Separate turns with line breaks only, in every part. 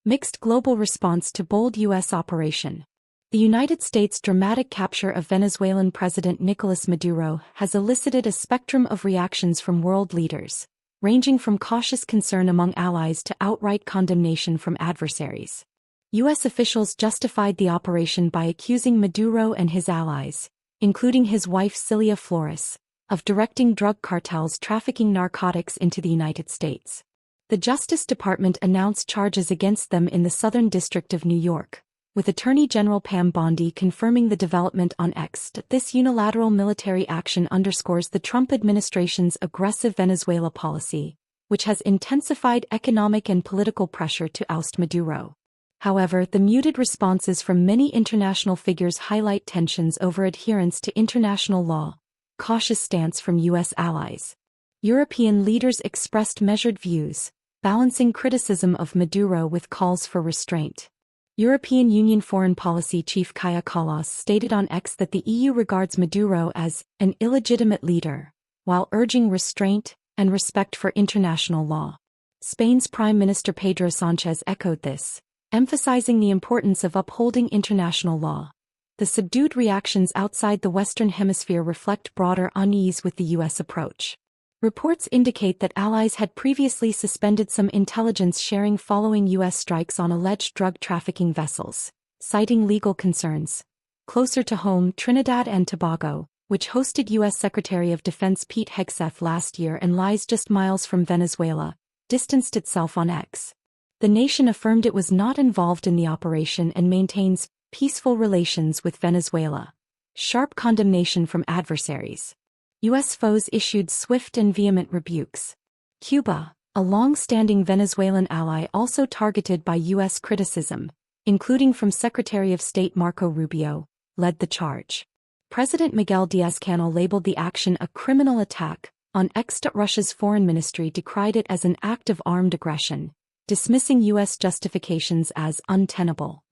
Mixed global response to bold U.S. operation. The United States' dramatic capture of Venezuelan President Nicolas Maduro has elicited a spectrum of reactions from world leaders, ranging from cautious concern among allies to outright condemnation from adversaries. U.S. officials justified the operation by accusing Maduro and his allies, including his wife Cilia Flores, of directing drug cartels trafficking narcotics into the United States. The Justice Department announced charges against them in the Southern District of New York, with Attorney General Pam Bondi confirming the development on X. This unilateral military action underscores the Trump administration's aggressive Venezuela policy, which has intensified economic and political pressure to oust Maduro. However, the muted responses from many international figures highlight tensions over adherence to international law, cautious stance from U.S. allies. European leaders expressed measured views, balancing criticism of Maduro with calls for restraint. European Union Foreign Policy Chief Kaja Kallas stated on X that the EU regards Maduro as an illegitimate leader, while urging restraint and respect for international law. Spain's Prime Minister Pedro Sánchez echoed this, emphasizing the importance of upholding international law. The subdued reactions outside the Western Hemisphere reflect broader unease with the U.S. approach. Reports indicate that allies had previously suspended some intelligence sharing following U.S. strikes on alleged drug trafficking vessels, citing legal concerns. Closer to home, Trinidad and Tobago, which hosted U.S. Secretary of Defense Pete Hegseth last year and lies just miles from Venezuela, distanced itself on X. The nation affirmed it was not involved in the operation and maintains peaceful relations with Venezuela. Sharp condemnation from adversaries. U.S. foes issued swift and vehement rebukes. Cuba, a long-standing Venezuelan ally also targeted by U.S. criticism, including from Secretary of State Marco Rubio, led the charge. President Miguel Diaz-Canel labeled the action a criminal attack on X. Russia's foreign ministry decried it as an act of armed aggression, dismissing U.S. justifications as untenable.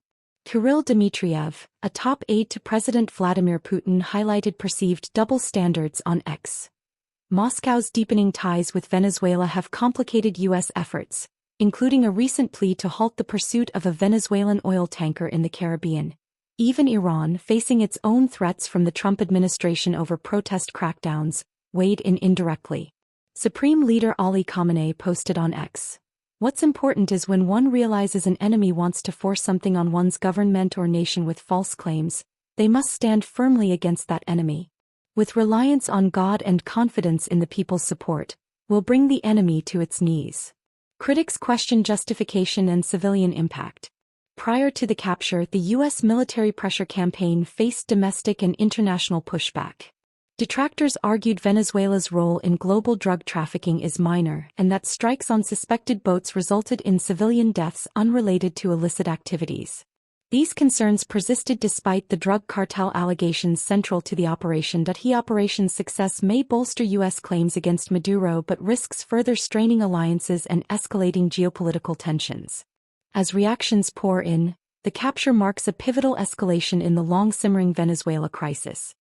Kirill Dmitriev, a top aide to President Vladimir Putin, highlighted perceived double standards on X. Moscow's deepening ties with Venezuela have complicated U.S. efforts, including a recent plea to halt the pursuit of a Venezuelan oil tanker in the Caribbean. Even Iran, facing its own threats from the Trump administration over protest crackdowns, weighed in indirectly. Supreme Leader Ali Khamenei posted on X. What's important is when one realizes an enemy wants to force something on one's government or nation with false claims, they must stand firmly against that enemy. With reliance on God and confidence in the people's support, will bring the enemy to its knees. Critics question justification and civilian impact. Prior to the capture, the U.S. military pressure campaign faced domestic and international pushback. Detractors argued Venezuela's role in global drug trafficking is minor and that strikes on suspected boats resulted in civilian deaths unrelated to illicit activities. These concerns persisted despite the drug cartel allegations central to the operation. The operation's success may bolster U.S. claims against Maduro but risks further straining alliances and escalating geopolitical tensions. As reactions pour in, the capture marks a pivotal escalation in the long-simmering Venezuela crisis.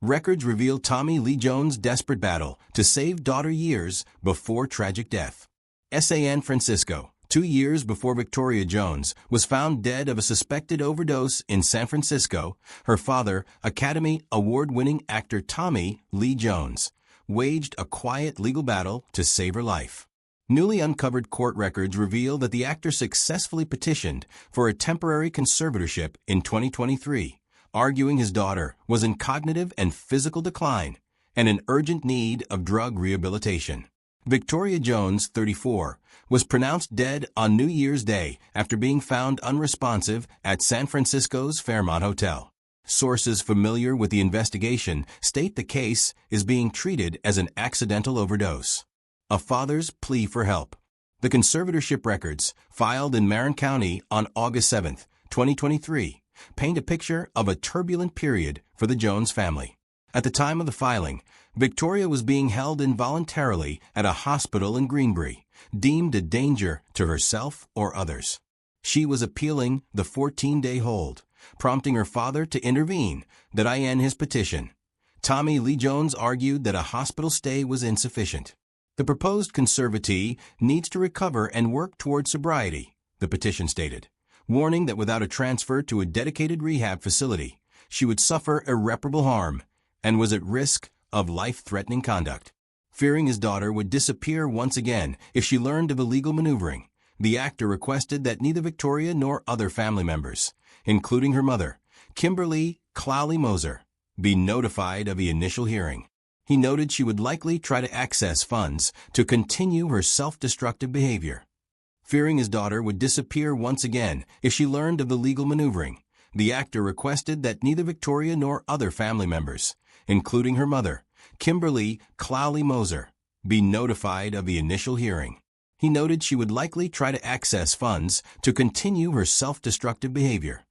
Records reveal Tommy Lee Jones' desperate battle to save daughter years before tragic death. San Francisco, 2 years before Victoria Jones was found dead of a suspected overdose in San Francisco, her father, Academy Award-winning actor Tommy Lee Jones, waged a quiet legal battle to save her life. Newly uncovered court records reveal that the actor successfully petitioned for a temporary conservatorship in 2023. Arguing his daughter was in cognitive and physical decline and in urgent need of drug rehabilitation. Victoria Jones, 34, was pronounced dead on New Year's Day after being found unresponsive at San Francisco's Fairmont Hotel. Sources familiar with the investigation state the case is being treated as an accidental overdose. A father's plea for help. The conservatorship records, filed in Marin County on August 7, 2023, paint a picture of a turbulent period for the Jones family. At the time of the filing, Victoria was being held involuntarily at a hospital in Greenbury, deemed a danger to herself or others. She was appealing the 14-day hold, prompting her father to intervene that I end his petition. Tommy Lee Jones argued that a hospital stay was insufficient. The proposed conservatee needs to recover and work toward sobriety, the petition stated, warning that without a transfer to a dedicated rehab facility, she would suffer irreparable harm and was at risk of life-threatening conduct. Fearing his daughter would disappear once again if she learned of illegal maneuvering, the actor requested that neither Victoria nor other family members, including her mother, Kimberly Clowley Moser, be notified of the initial hearing. He noted she would likely try to access funds to continue her self-destructive behavior. Fearing his daughter would disappear once again if she learned of the legal maneuvering, the actor requested that neither Victoria nor other family members, including her mother, Kimberly Clowley Moser, be notified of the initial hearing. He noted she would likely try to access funds to continue her self-destructive behavior.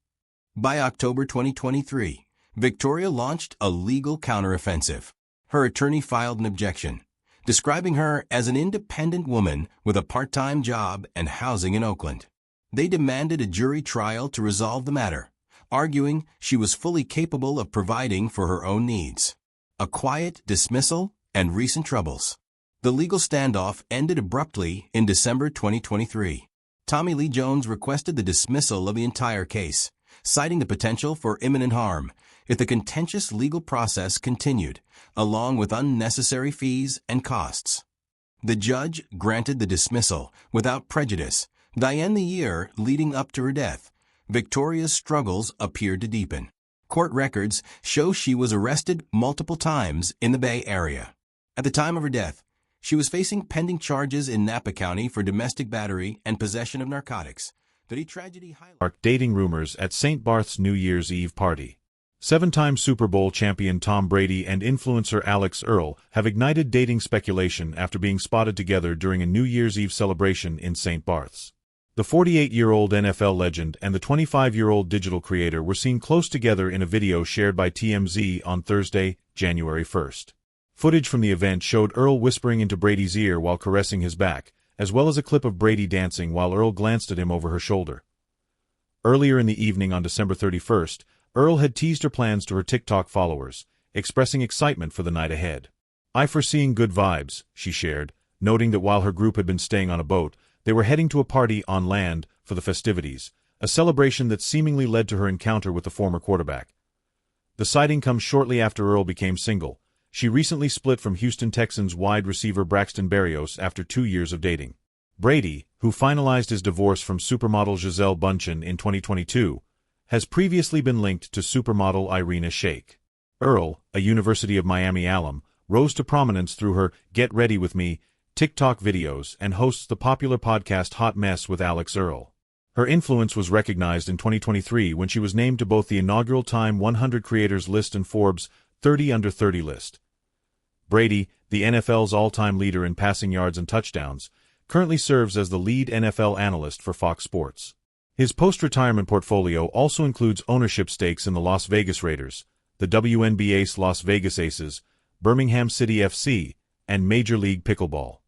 By October 2023, Victoria launched a legal counteroffensive. Her attorney filed an objection, describing her as an independent woman with a part-time job and housing in Oakland. They demanded a jury trial to resolve the matter, arguing she was fully capable of providing for her own needs. A quiet dismissal and recent troubles. The legal standoff ended abruptly in December 2023. Tommy Lee Jones requested the dismissal of the entire case, citing the potential for imminent harm if the contentious legal process continued, along with unnecessary fees and costs. The judge granted the dismissal without prejudice. In the year leading up to her death, Victoria's struggles appeared to deepen. Court records show she was arrested multiple times in the Bay Area. At the time of her death, she was facing pending charges in Napa County for domestic battery and possession of narcotics. The tragedy highlighted
dating rumors at St. Barths New Year's Eve party. Seven-time Super Bowl champion Tom Brady and influencer Alex Earl have ignited dating speculation after being spotted together during a New Year's Eve celebration in St. Barths. The 48-year-old NFL legend and the 25-year-old digital creator were seen close together in a video shared by TMZ on Thursday, January 1st. Footage from the event showed Earl whispering into Brady's ear while caressing his back, as well as a clip of Brady dancing while Earl glanced at him over her shoulder. Earlier in the evening on December 31st, Earl had teased her plans to her TikTok followers, expressing excitement for the night ahead. "I foreseeing good vibes," she shared, noting that while her group had been staying on a boat, they were heading to a party on land for the festivities, a celebration that seemingly led to her encounter with the former quarterback. The sighting comes shortly after Earl became single. She recently split from Houston Texans wide receiver Braxton Berrios after 2 years of dating. Brady, who finalized his divorce from supermodel Gisele Bündchen in 2022, has previously been linked to supermodel Irina Shayk. Earl, a University of Miami alum, rose to prominence through her Get Ready With Me TikTok videos and hosts the popular podcast Hot Mess with Alex Earl. Her influence was recognized in 2023 when she was named to both the inaugural Time 100 Creators list and Forbes 30 Under 30 list. Brady, the NFL's all-time leader in passing yards and touchdowns, currently serves as the lead NFL analyst for Fox Sports. His post-retirement portfolio also includes ownership stakes in the Las Vegas Raiders, the WNBA's Las Vegas Aces, Birmingham City FC, and Major League Pickleball.